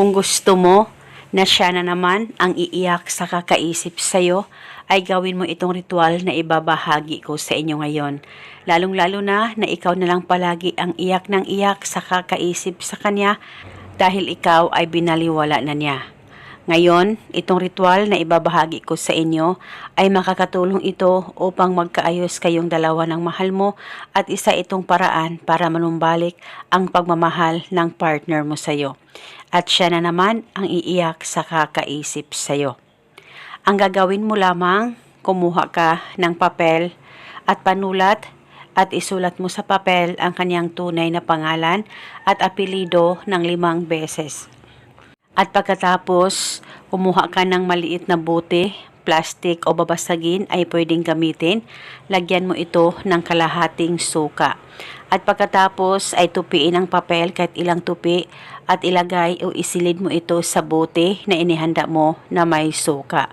Kung gusto mo na siya na naman ang iiyak sa kakaisip sa'yo, ay gawin mo itong ritual na ibabahagi ko sa inyo ngayon. Lalong-lalo na ikaw na lang palagi ang iyak ng iyak sa kakaisip sa kanya dahil ikaw ay binaliwala na niya. Ngayon, itong ritual na ibabahagi ko sa inyo ay makakatulong ito upang magkaayos kayong dalawa ng mahal mo at isa itong paraan para manumbalik ang pagmamahal ng partner mo sa iyo. At siya na naman ang iiyak sa kakaisip sa iyo. Ang gagawin mo lamang, kumuha ka ng papel at panulat at isulat mo sa papel ang kanyang tunay na pangalan at apelido ng 5 beses. At pagkatapos, kumuha ka ng maliit na bote, plastic o babasagin ay pwedeng gamitin. Lagyan mo ito ng kalahating suka. At pagkatapos ay tupiin ang papel kahit ilang tupi at ilagay o isilid mo ito sa bote na inihanda mo na may suka.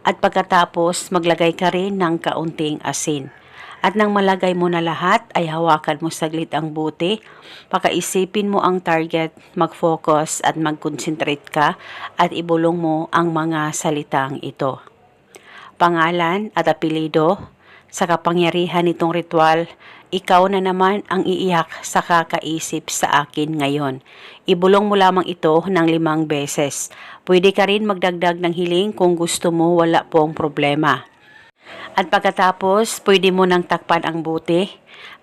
At pagkatapos maglagay ka rin ng kaunting asin. At nang malagay mo na lahat ay hawakan mo saglit ang bote, pakaisipin mo ang target, mag-focus at mag-concentrate ka at ibulong mo ang mga salitang ito. Pangalan at apelido, sa kapangyarihan nitong ritual, ikaw na naman ang iiyak sa kakaisip sa akin ngayon. Ibulong mo lamang ito ng 5 beses. Pwede ka rin magdagdag ng hiling kung gusto mo, wala pong problema. At pagkatapos, pwede mo nang takpan ang bote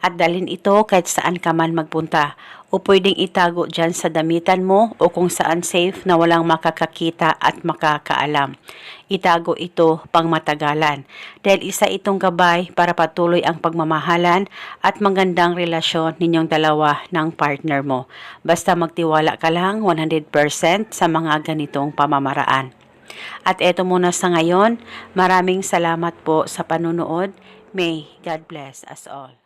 at dalhin ito kahit saan ka man magpunta. O pwedeng itago dyan sa damitan mo o kung saan safe na walang makakakita at makakaalam. Itago ito pang matagalan dahil isa itong gabay para patuloy ang pagmamahalan at magandang relasyon ninyong dalawa ng partner mo. Basta magtiwala ka lang 100% sa mga ganitong pamamaraan. At eto muna sa ngayon, maraming salamat po sa panunood. May God bless us all.